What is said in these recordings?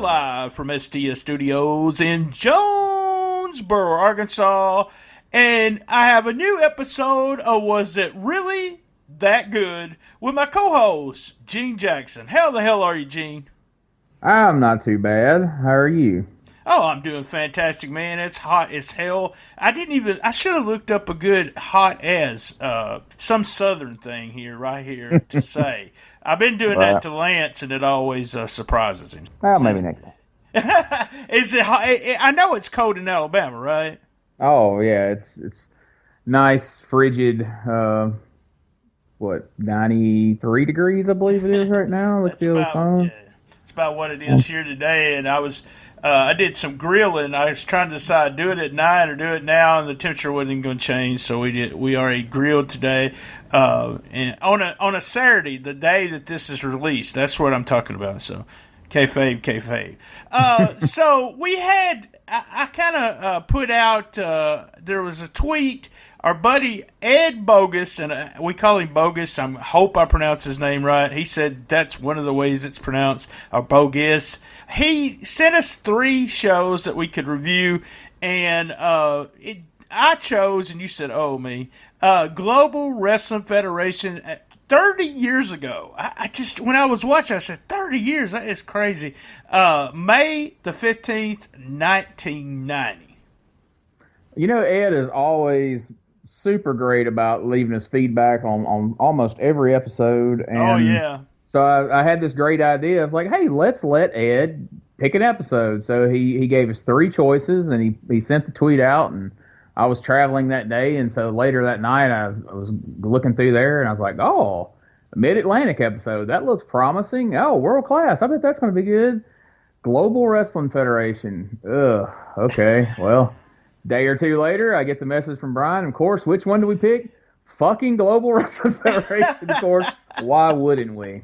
live from STS Studios in Jonesboro, Arkansas. And I have a new episode of Was It Really That Good with my co-host, Gene Jackson. How the hell are you, Gene? I'm not too bad. How are you? Oh, I'm doing fantastic, man. It's hot as hell. I should have looked up a good hot as, some southern thing right here to say. I've been doing that to Lance, and it always surprises him. Well, maybe next time. Is it hot? I know it's cold in Alabama, right? Oh, yeah. It's nice, frigid, 93 degrees, I believe it is right now. Let's see the phone. Yeah, it's about what it is here today, and I did some grilling. I was trying to decide, do it at night or do it now, and the temperature wasn't going to change, so we already grilled today. And on a Saturday, the day that this is released, that's what I'm talking about. So, kayfabe. So we had, I kind of put out, there was a tweet. Our buddy Ed Bogus, and we call him Bogus. I hope I pronounce his name right. He said that's one of the ways it's pronounced, or Bogus. He sent us 3 shows that we could review, and I chose, and you said, oh, me, Global Wrestling Federation 30 years ago. When I was watching, I said, 30 years? That is crazy. May the 15th, 1990. You know, Ed is always super great about leaving us feedback on almost every episode. And oh, yeah. So I had this great idea. I was like, hey, let's let Ed pick an episode. So he gave us 3 choices, and he sent the tweet out, and I was traveling that day. And so later that night, I was looking through there, and I was like, oh, a Mid-Atlantic episode. That looks promising. Oh, world class. I bet that's going to be good. Global Wrestling Federation. Ugh, okay, well. Day or 2 later, I get the message from Brian. Of course, which one do we pick? Fucking Global Wrestling Federation, of course. Why wouldn't we?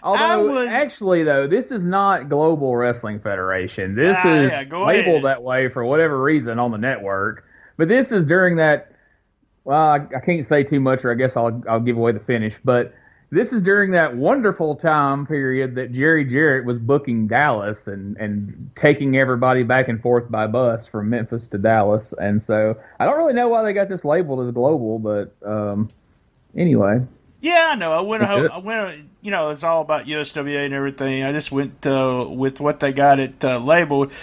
Although, actually, though, this is not Global Wrestling Federation. This is labeled that way for whatever reason on the network. But this is during that, well, I can't say too much, or I guess I'll give away the finish. But this is during that wonderful time period that Jerry Jarrett was booking Dallas and taking everybody back and forth by bus from Memphis to Dallas. And so I don't really know why they got this labeled as global, but anyway. Yeah, I know. I went, it's all about USWA and everything. I just went with what they got it labeled.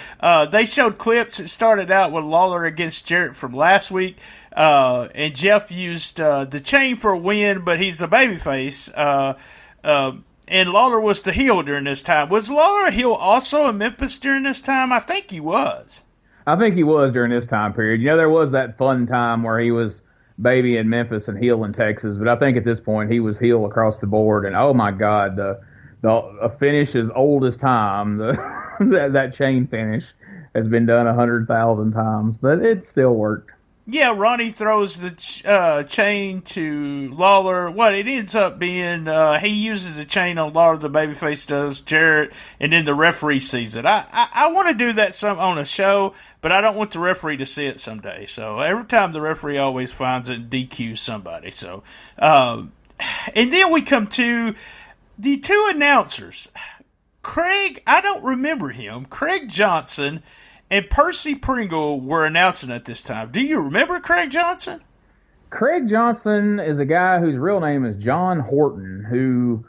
They showed clips. It started out with Lawler against Jarrett from last week. And Jeff used the chain for a win, but he's a babyface. And Lawler was the heel during this time. Was Lawler a heel also in Memphis during this time? I think he was. I think he was during this time period. You know, there was that fun time where he was baby in Memphis and heel in Texas, but I think at this point he was heel across the board. And oh my God, the finish as old as time. That chain finish has been done 100,000 times, but it still worked. Yeah, Ronnie throws the chain to Lawler. What it ends up being, he uses the chain on Lawler, the babyface does, Jarrett, and then the referee sees it. I want to do that some on a show, but I don't want the referee to see it someday. So every time the referee always finds it and DQs somebody. So, and then we come to the 2 announcers. Craig, I don't remember him. Craig Johnson and Percy Pringle were announcing at this time. Do you remember Craig Johnson? Craig Johnson is a guy whose real name is John Horton, who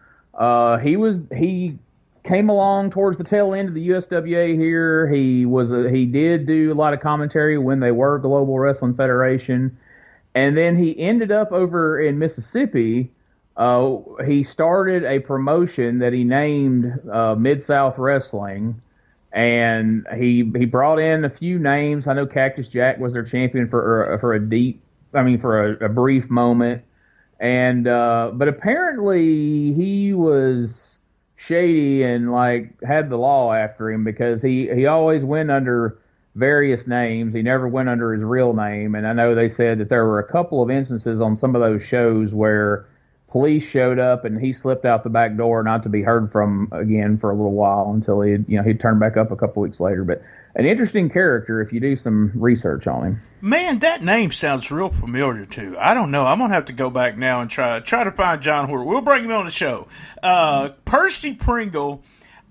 he came along towards the tail end of the USWA here. He did do a lot of commentary when they were Global Wrestling Federation, and then he ended up over in Mississippi. He started a promotion that he named Mid-South Wrestling. And he brought in a few names. I know Cactus Jack was their champion for a brief moment. And but apparently he was shady and had the law after him because he always went under various names. He never went under his real name. And I know they said that there were a couple of instances on some of those shows where police showed up and he slipped out the back door, not to be heard from again for a little while until he'd turned back up a couple weeks later. But an interesting character if you do some research on him. Man, that name sounds real familiar too. I don't know. I'm gonna have to go back now and try to find John Horton. We'll bring him on the show. Percy Pringle.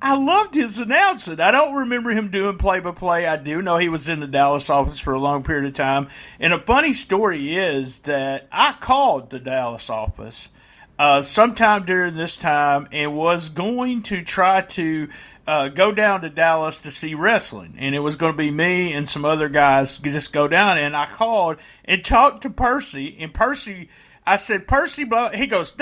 I loved his announcing. I don't remember him doing play-by-play. I do know he was in the Dallas office for a long period of time. And a funny story is that I called the Dallas office sometime during this time and was going to try to go down to Dallas to see wrestling. And it was going to be me and some other guys just go down. And I called and talked to Percy. And Percy, I said, Percy, blah. He goes,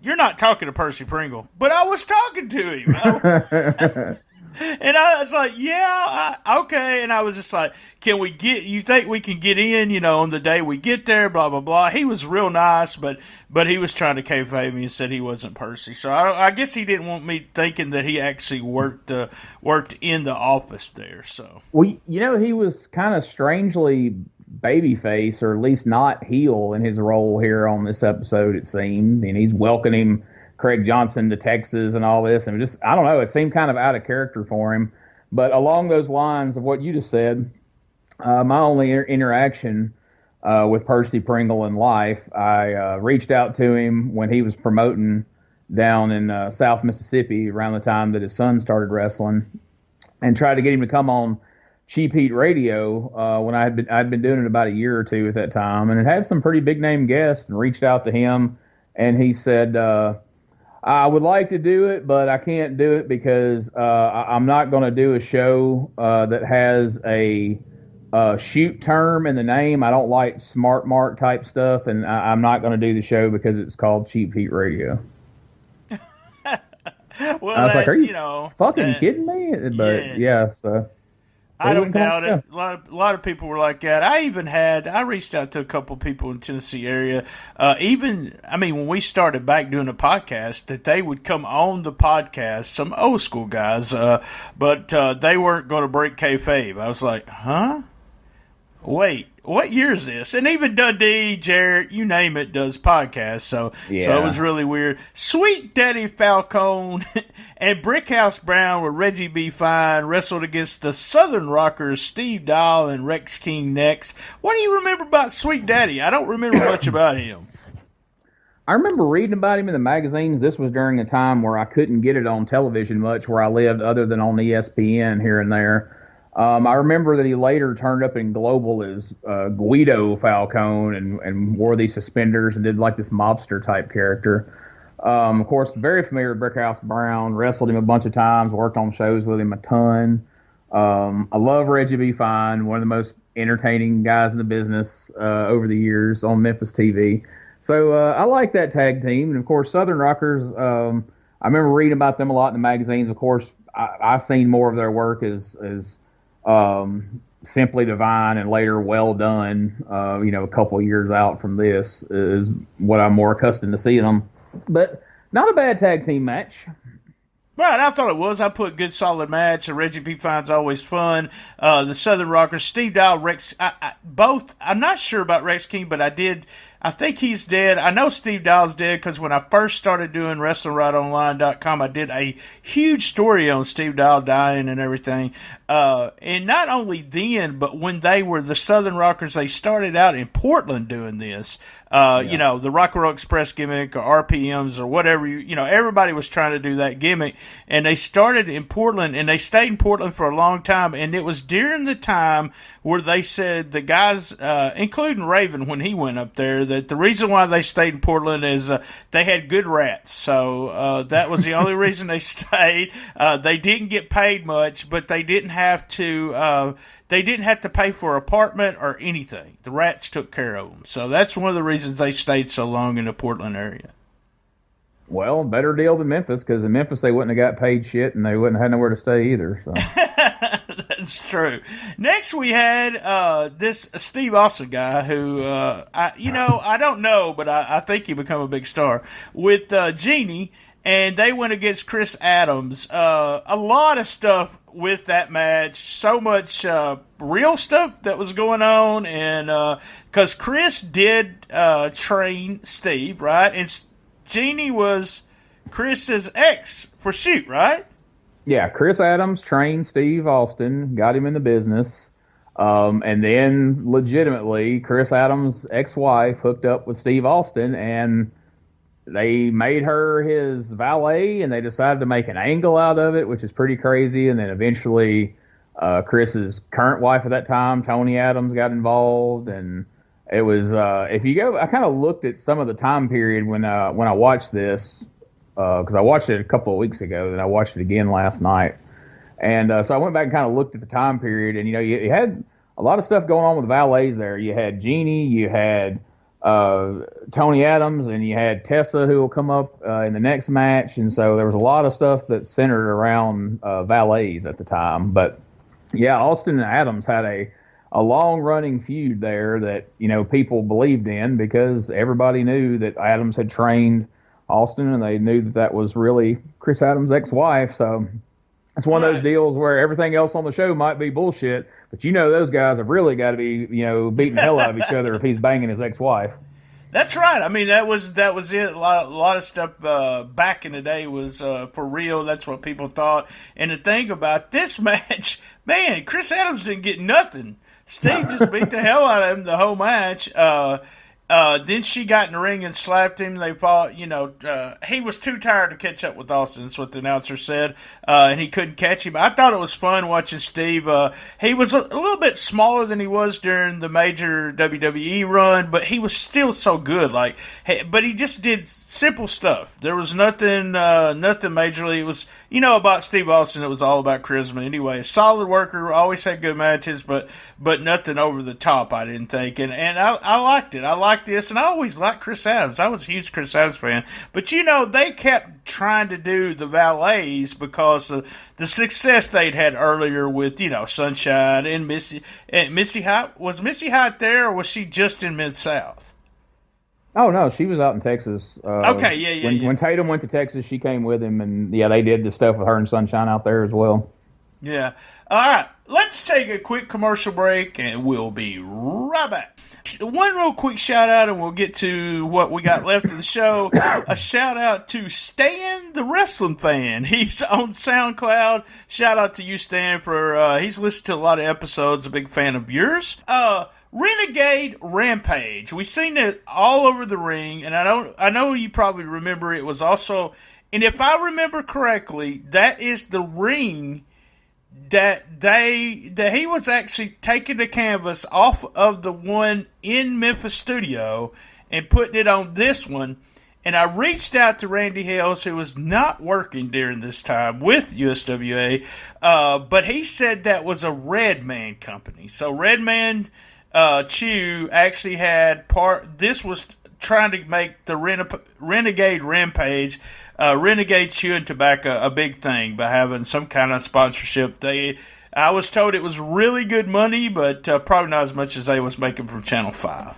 you're not talking to Percy Pringle. But I was talking to him. And I was like, yeah, okay. And I was just like, you think we can get in, on the day we get there, blah, blah, blah. He was real nice, but he was trying to kayfabe me and said he wasn't Percy. So I guess he didn't want me thinking that he actually worked in the office there. So, well, he was kind of strangely babyface, or at least not heel, in his role here on this episode, it seemed. And he's welcoming Craig Johnson to Texas and all this. And just, I don't know, it seemed kind of out of character for him. But along those lines of what you just said, my only interaction with Percy Pringle in life, I reached out to him when he was promoting down in South Mississippi around the time that his son started wrestling, and tried to get him to come on Cheap Heat Radio when I'd been doing it about a year or two at that time, and it had some pretty big name guests, and reached out to him, and he said, I would like to do it, but I can't do it because I'm not going to do a show that has a shoot term in the name. I don't like smart mark type stuff, and I'm not going to do the show because it's called Cheap Heat Radio. Well, I was like, are you fucking kidding me? But yeah, so. I don't doubt it. A lot of people were like that. I reached out to a couple people in the Tennessee area. When we started back doing a podcast, that they would come on the podcast, some old school guys, but they weren't going to break kayfabe. I was like, huh? Wait, what year is this? And even Dundee, Jarrett, you name it, does podcasts. So it was really weird. Sweet Daddy Falcone and Brickhouse Brown with Reggie B. Fine wrestled against the Southern Rockers, Steve Dahl and Rex King next. What do you remember about Sweet Daddy? I don't remember much about him. I remember reading about him in the magazines. This was during a time where I couldn't get it on television much where I lived, other than on ESPN here and there. I remember that he later turned up in Global as Guido Falcone and wore these suspenders and did like this mobster type character. Of course, very familiar with Brickhouse Brown, wrestled him a bunch of times, worked on shows with him a ton. I love Reggie B. Fine, one of the most entertaining guys in the business over the years on Memphis TV. So I like that tag team. And of course, Southern Rockers, I remember reading about them a lot in the magazines. Of course, I've seen more of their work as Simply Divine and later Well Done, a couple of years out from this is what I'm more accustomed to seeing them. But not a bad tag team match. Right, I thought it was. I put good, solid match. Reggie B. Fine's always fun. The Southern Rockers, Steve Dahl, Rex, both. I'm not sure about Rex King, but I think he's dead. I know Steve Dahl's dead because when I first started doing WrestlingRightOnline.com, I did a huge story on Steve Dahl dying and everything. And not only then, but when they were the Southern Rockers, they started out in Portland doing this. The Rock and Roll Express gimmick or RPMs or whatever. Everybody was trying to do that gimmick. And they started in Portland, and they stayed in Portland for a long time. And it was during the time where they said the guys, including Raven when he went up there, that the reason why they stayed in Portland is they had good rats. So that was the only reason they stayed. They didn't get paid much, but they didn't have to pay for an apartment or anything. The rats took care of them. So that's one of the reasons they stayed so long in the Portland area. Well, better deal than Memphis, because in Memphis they wouldn't have got paid shit and they wouldn't have had nowhere to stay either. So. That's true. Next we had this Steve Austin guy who, I don't know, but I think he become a big star, with Genie, and they went against Chris Adams. A lot of stuff with that match, so much real stuff that was going on, and because Chris did train Steve, right? And Genie was Chris's ex for Shoot, right? Yeah, Chris Adams trained Steve Austin, got him in the business, and then legitimately Chris Adams' ex-wife hooked up with Steve Austin, and they made her his valet, and they decided to make an angle out of it, which is pretty crazy. And then eventually, Chris's current wife at that time, Tony Adams, got involved, and it was if you go, I kind of looked at some of the time period when I watched this because I watched it a couple of weeks ago, then I watched it again last night, and so I went back and kind of looked at the time period, and you had a lot of stuff going on with the valets there. You had Jeannie, you had Tony Adams, and you had Tessa, who will come up in the next match, and so there was a lot of stuff that centered around valets at the time. But yeah, Austin and Adams had a long-running feud there that people believed in because everybody knew that Adams had trained Austin, and they knew that was really Chris Adams' ex-wife. So it's one of those deals where everything else on the show might be bullshit, but those guys have really got to be beating the hell out of each other if he's banging his ex-wife. That's right. I mean, that was it. A lot of stuff back in the day was for real. That's what people thought. And the thing about this match, man, Chris Adams didn't get nothing. Steve just beat the hell out of him the whole match. Then she got in the ring and slapped him. They fought, he was too tired to catch up with Austin. That's what the announcer said. And he couldn't catch him. I thought it was fun watching Steve. He was a little bit smaller than he was during the major WWE run, but he was still so good. But he just did simple stuff. There was nothing majorly. It was, about Steve Austin, it was all about charisma anyway. A solid worker, always had good matches, but nothing over the top, I didn't think. And I liked it. I liked this, and I always liked Chris Adams. I was a huge Chris Adams fan. But, they kept trying to do the valets because of the success they'd had earlier with, Sunshine and Missy. And Missy Hyatt, was Missy Hyatt there, or was she just in Mid-South? Oh, no, she was out in Texas. Okay, yeah. When Tatum went to Texas, she came with him, and, they did the stuff with her and Sunshine out there as well. Yeah. All right, let's take a quick commercial break, and we'll be right back. One real quick shout out, and we'll get to what we got left of the show. A shout out to Stan, the wrestling fan. He's on SoundCloud. Shout out to you, Stan, for he's listened to a lot of episodes. A big fan of yours. Renegade Rampage. We've seen it all over the ring, and I know you probably remember it was also, and if I remember correctly, that is the ring that he was actually taking the canvas off of the one in Memphis studio and putting it on this one. And I reached out to Randy Hales, who was not working during this time with USWA, but he said that was a Red Man company. So Red Man Chew actually had this was trying to make the Renegade Rampage, Renegade Chewing Tobacco, a big thing by having some kind of sponsorship. I was told it was really good money, but probably not as much as they was making from Channel 5.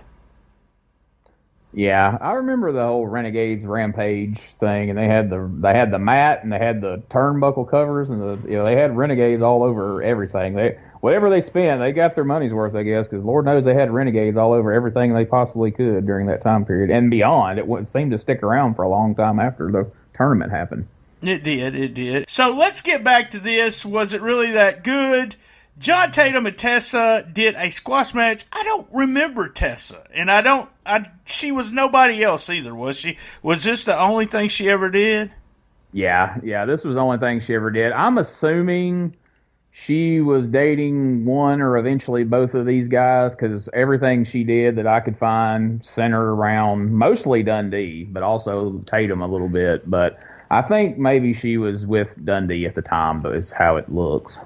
Yeah, I remember the whole Renegades Rampage thing, and they had the mat, and they had the turnbuckle covers, and they had Renegades all over everything. Whatever they spent, they got their money's worth, I guess, because Lord knows they had Renegades all over everything they possibly could during that time period and beyond. It seemed to stick around for a long time after the tournament happened. It did. So let's get back to this. Was it really that good? John Tatum and Tessa did a squash match. I don't remember Tessa, and she was nobody else either, was she? Was this the only thing she ever did? Yeah, this was the only thing she ever did. I'm assuming she was dating one or eventually both of these guys, because everything she did that I could find centered around mostly Dundee, but also Tatum a little bit. But I think maybe she was with Dundee at the time, but it's how it looks.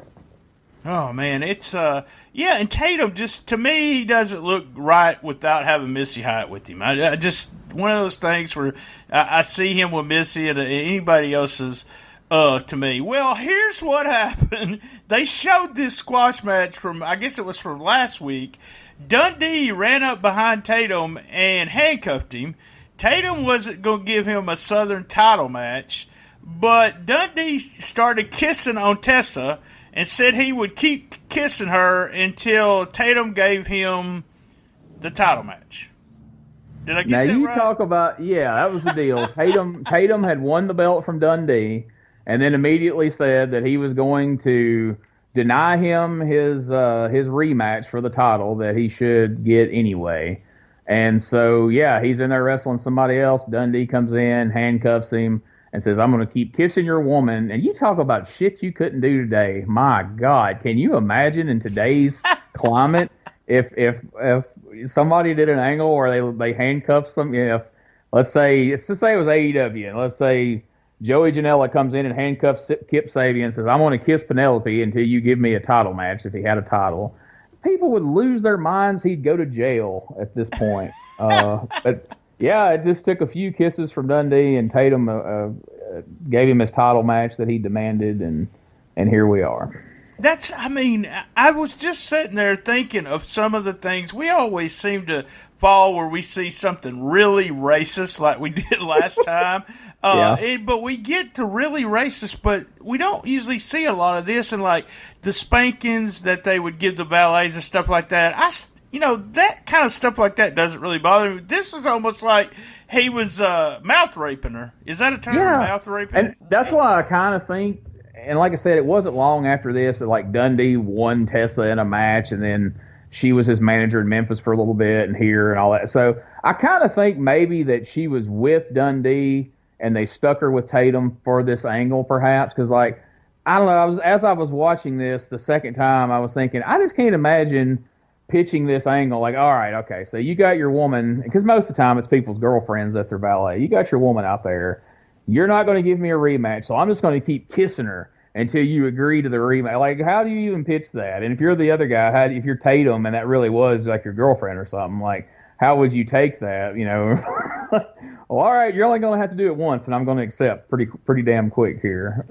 Oh, man, it's, and Tatum just, to me, he doesn't look right without having Missy Hyatt with him. I just, one of those things where I see him with Missy and anybody else's, to me. Well, here's what happened. They showed this squash match I guess it was from last week. Dundee ran up behind Tatum and handcuffed him. Tatum wasn't going to give him a Southern title match, but Dundee started kissing on Tessa and said he would keep kissing her until Tatum gave him the title match. Did I get that right? Now you talk about, that was the deal. Tatum had won the belt from Dundee, and then immediately said that he was going to deny him his rematch for the title that he should get anyway. And so, yeah, he's in there wrestling somebody else. Dundee comes in, handcuffs him, and says, "I'm going to keep kissing your woman." And you talk about shit you couldn't do today. My God, can you imagine in today's climate if somebody did an angle where they handcuffed some? If let's just say it was AEW, and let's say Joey Janela comes in and handcuffs Kip Sabian and says, "I'm going to kiss Penelope until you give me a title match," if he had a title. People would lose their minds. He'd go to jail at this point. But yeah, it just took a few kisses from Dundee, and Tatum gave him his title match that he demanded, and here we are. I was just sitting there thinking of some of the things. We always seem to fall where we see something really racist like we did last time. But we get to really racist, but we don't usually see a lot of this, and like the spankings that they would give the valets and stuff like that. That kind of stuff like that doesn't really bother me. This was almost like he was mouth raping her. Is that a term? Yeah. Mouth raping? And that's why I kind of think, and like I said, it wasn't long after this that like Dundee won Tessa in a match, and then she was his manager in Memphis for a little bit and here and all that. So I kind of think maybe that she was with Dundee and they stuck her with Tatum for this angle, perhaps, because like I don't know. As I was watching this the second time, I was thinking I just can't imagine pitching this angle like, all right, okay, so you got your woman, because most of the time it's people's girlfriends that's their valet. You got your woman out there. You're not going to give me a rematch, so I'm just going to keep kissing her until you agree to the rematch. Like, how do you even pitch that? And if you're the other guy, if you're Tatum and that really was like your girlfriend or something, like, how would you take that? Well, all right, you're only going to have to do it once, and I'm going to accept pretty damn quick here.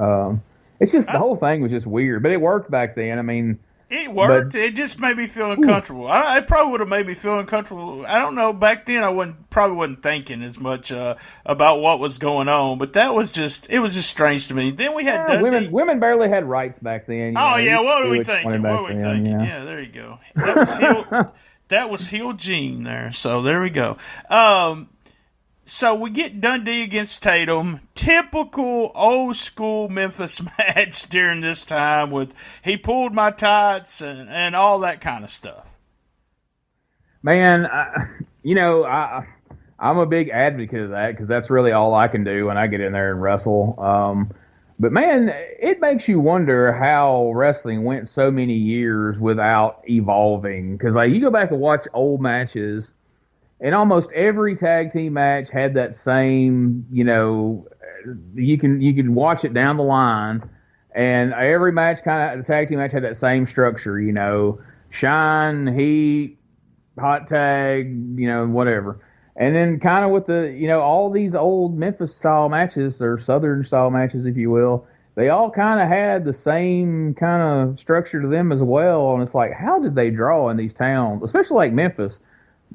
It's just the whole thing was just weird, but it worked back then. I mean, it worked. It just made me feel uncomfortable. It probably would have made me feel uncomfortable. I don't know. Back then, I probably wasn't thinking as much about what was going on. But it was just strange to me. Then we had women barely had rights back then. What are we thinking? Yeah, there you go. That was heel Gene there. So there we go. So we get Dundee against Tatum. Typical old school Memphis match during this time with he pulled my tights and all that kind of stuff. Man, I'm a big advocate of that because that's really all I can do when I get in there and wrestle. But man, it makes you wonder how wrestling went so many years without evolving. Because like you go back and watch old matches, and almost every tag team match had that same, you can watch it down the line, and every match the tag team match had that same structure, shine, heat, hot tag, whatever. And then kind of with the, all these old Memphis style matches or Southern style matches, if you will, they all kind of had the same kind of structure to them as well. And it's like, how did they draw in these towns, especially like Memphis?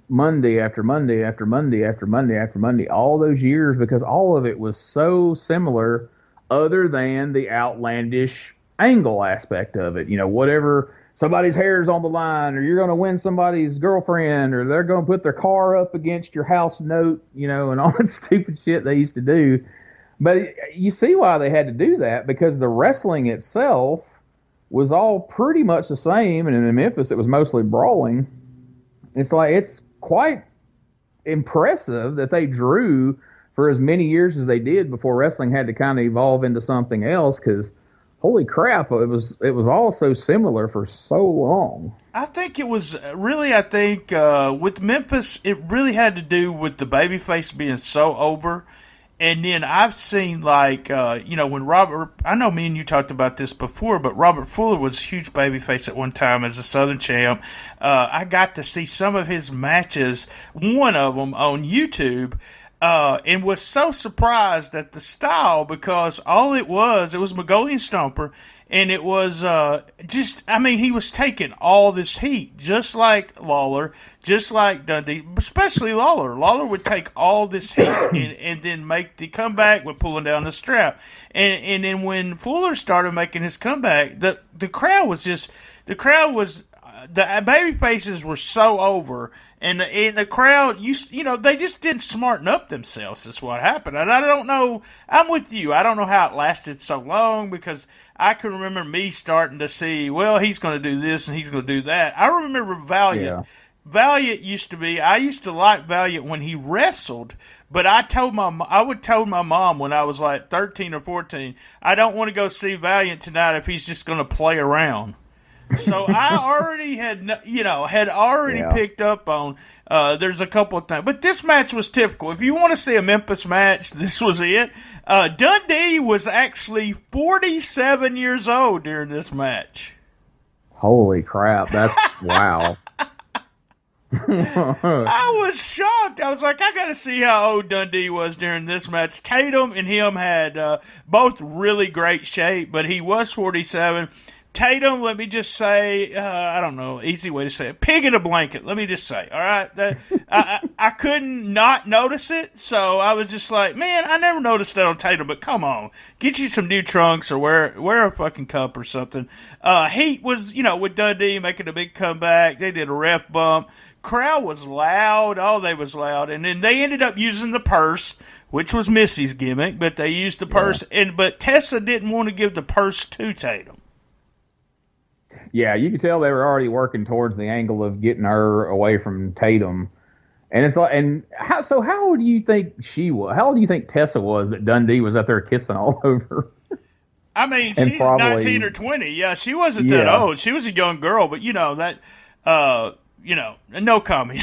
Monday after Monday after Monday after Monday after Monday, all those years, because all of it was so similar other than the outlandish angle aspect of it. Whatever, somebody's hair is on the line, or you're going to win somebody's girlfriend, or they're going to put their car up against your house note, and all that stupid shit they used to do. But you see why they had to do that, because the wrestling itself was all pretty much the same, and in Memphis it was mostly brawling. It's like, it's quite impressive that they drew for as many years as they did before wrestling had to kind of evolve into something else, because holy crap, it was all so similar for so long. I think it was really, with Memphis, it really had to do with the babyface being so over. And then I've seen, when Robert, I know me and you talked about this before, but Robert Fuller was a huge babyface at one time as a Southern champ. I got to see some of his matches, one of them on YouTube, and was so surprised at the style, because all it was Mongolian Stomper, and it was he was taking all this heat, just like Lawler, just like Dundee, especially Lawler. Lawler would take all this heat and then make the comeback with pulling down the strap. And then when Fuller started making his comeback, the crowd was the baby faces were so over. And the crowd, they just didn't smarten up themselves is what happened. And I don't know, I'm with you. I don't know how it lasted so long, because I can remember me starting to see, well, he's going to do this and he's going to do that. I remember Valiant Valiant I used to like Valiant when he wrestled, but I would tell my mom when I was like 13 or 14, I don't want to go see Valiant tonight if he's just going to play around. So I already had picked up on, there's a couple of things. But this match was typical. If you want to see a Memphis match, this was it. Dundee was actually 47 years old during this match. Holy crap. That's, wow. I was shocked. I was like, I got to see how old Dundee was during this match. Tatum and him had both really great shape, but he was 47. Tatum, let me just say, I don't know, easy way to say it, pig in a blanket, let me just say, all right? I couldn't not notice it, so I was just like, man, I never noticed that on Tatum, but come on, get you some new trunks or wear a fucking cup or something. Heat was, with Dundee making a big comeback, they did a ref bump. Crowd was loud, they was loud, and then they ended up using the purse, which was Missy's gimmick, but they used the purse, but Tessa didn't want to give the purse to Tatum. Yeah, you could tell they were already working towards the angle of getting her away from Tatum. And it's like, how old do you think she was? How old do you think Tessa was that Dundee was up there kissing all over? I mean, she's probably 19 or 20. Yeah, she wasn't that old. She was a young girl, but no comment.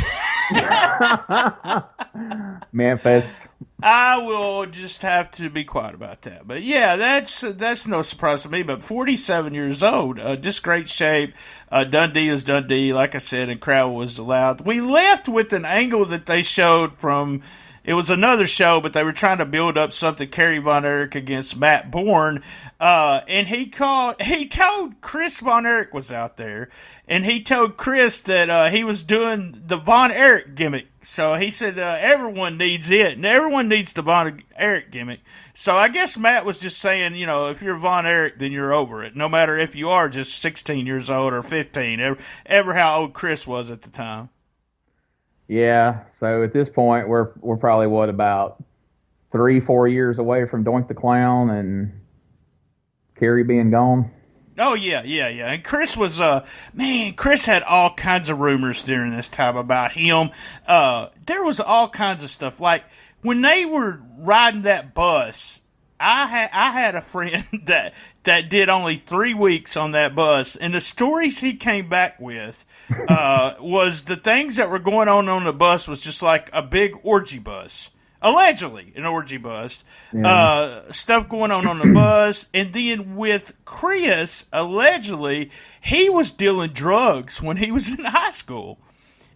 Memphis. I will just have to be quiet about that. But yeah, that's no surprise to me. But 47 years old, just great shape. Dundee is Dundee, like I said, and crowd was loud. We left with an angle that they showed from. It was another show, but they were trying to build up something. Kerry Von Erich against Matt Bourne, and he told Chris Von Erich was out there, and he told Chris that he was doing the Von Erich gimmick. So he said everyone needs it, and everyone needs the Von Erich gimmick. So I guess Matt was just saying, if you're Von Erich, then you're over it, no matter if you are just 16 years old or 15, ever how old Chris was at the time. Yeah, so at this point, we're probably, about 3-4 years away from Doink the Clown and Kerry being gone? Oh, yeah. And Chris was, Chris had all kinds of rumors during this time about him. There was all kinds of stuff. Like, when they were riding that bus, I had a friend that did only 3 weeks on that bus, and the stories he came back with was the things that were going on the bus was just like a big orgy bus. Allegedly, an orgy bus. Yeah. Stuff going on the bus. And then with Chris, allegedly, he was dealing drugs when he was in high school.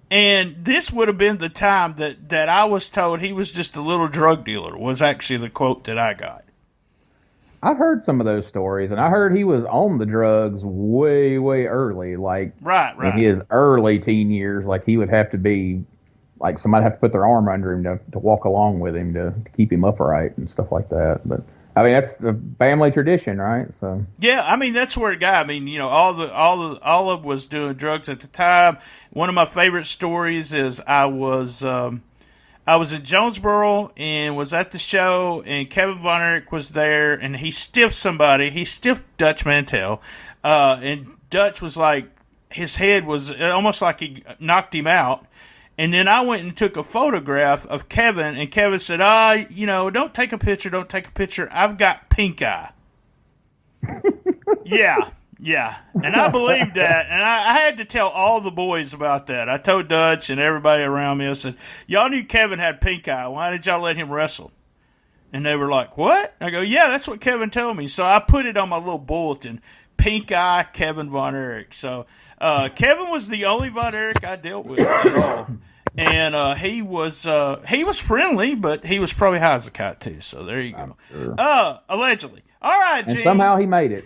And this would have been the time that I was told he was just a little drug dealer, was actually the quote that I got. I've heard some of those stories, and I heard he was on the drugs way, way early. Like, right. In his early teen years, like he would have to be, like somebody have to put their arm under him to walk along with him to keep him upright and stuff like that. But I mean, that's the family tradition, right? So yeah, I mean that's where it got. I mean, Olive was doing drugs at the time. One of my favorite stories is I was in Jonesboro and was at the show, and Kevin Von Erich was there, and he stiffed somebody. He stiffed Dutch Mantell, and Dutch was like, his head was almost like he knocked him out. And then I went and took a photograph of Kevin, and Kevin said, don't take a picture. I've got pink eye. Yeah. And I believed that, and I had to tell all the boys about that. I told Dutch and everybody around me, I said, y'all knew Kevin had pink eye. Why did y'all let him wrestle? And they were like, what? I go, yeah, that's what Kevin told me. So I put it on my little bulletin, pink eye Kevin Von Erich. So Kevin was the only Von Erich I dealt with at all. And he was friendly, but he was probably high as a kite too. So there you go. Sure. Allegedly. All right, Gene. And somehow he made it.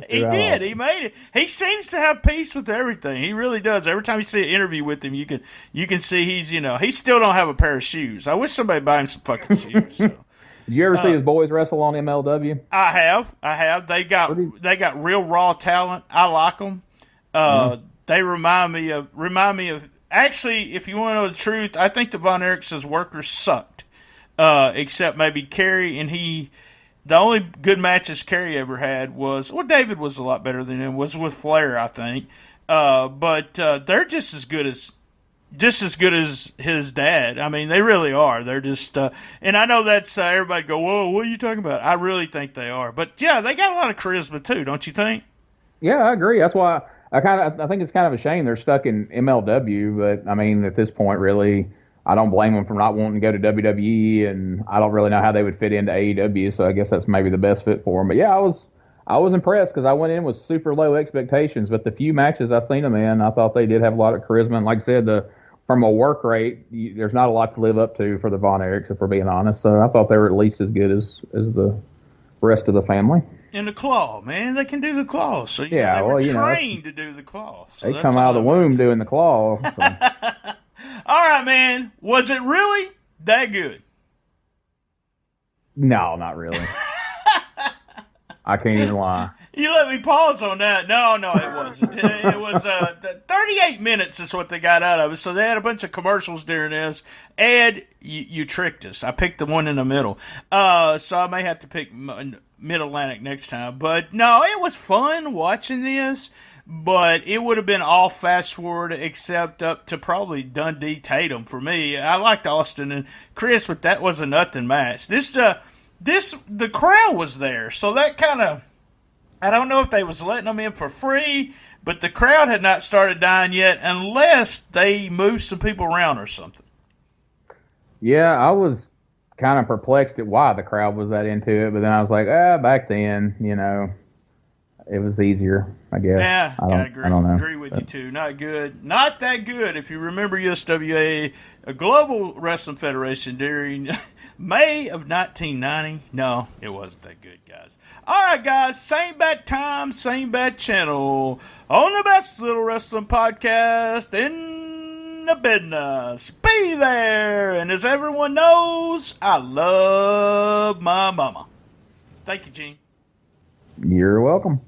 He did. He made it. He seems to have peace with everything. He really does. Every time you see an interview with him, you can see he's he still don't have a pair of shoes. I wish somebody buy him some fucking shoes. So. Did you ever see his boys wrestle on MLW? I have. They got real raw talent. I like them. They remind me of. Actually, if you want to know the truth, I think the Von Erichs' workers sucked, except maybe Kerry, and he. The only good matches Kerry ever had was, David was a lot better than him, was with Flair, I think. But they're just as good as just as good as his dad. I mean, they really are. They're just, and I know that's everybody go, whoa, what are you talking about? I really think they are. But yeah, they got a lot of charisma too, don't you think? Yeah, I agree. That's why I think it's kind of a shame they're stuck in MLW. But I mean, at this point, really, I don't blame them for not wanting to go to WWE, and I don't really know how they would fit into AEW. So I guess that's maybe the best fit for them. But yeah, I was impressed because I went in with super low expectations. But the few matches I seen them in, I thought they did have a lot of charisma. And like I said, from a work rate, there's not a lot to live up to for the Von Erichs, if we're being honest. So I thought they were at least as good as the rest of the family. And the claw, man, they can do the claw. So yeah, they were trained to do the claw. So they come out of the womb doing the claw. So. All right, man. Was it really that good? No, not really. I can't even lie. You let me pause on that. No, it wasn't. It was 38 minutes is what they got out of it. So they had a bunch of commercials during this. Ed, you tricked us. I picked the one in the middle. So I may have to pick Mid-Atlantic next time. But no, it was fun watching this. But it would have been all fast forward except up to probably Dundee Tatum for me. I liked Austin and Chris, but that was a nothing match. The crowd was there, so that kind of, I don't know if they was letting them in for free, but the crowd had not started dying yet unless they moved some people around or something. Yeah, I was kind of perplexed at why the crowd was that into it, but then I was like, back then, it was easier, I guess. Yeah, I don't know. Agree with you too. Not good. Not that good. If you remember USWA, a Global Wrestling Federation during May of 1990. No, it wasn't that good, guys. All right, guys. Same bad time, same bad channel. On the best little wrestling podcast in the business. Be there. And as everyone knows, I love my mama. Thank you, Gene. You're welcome.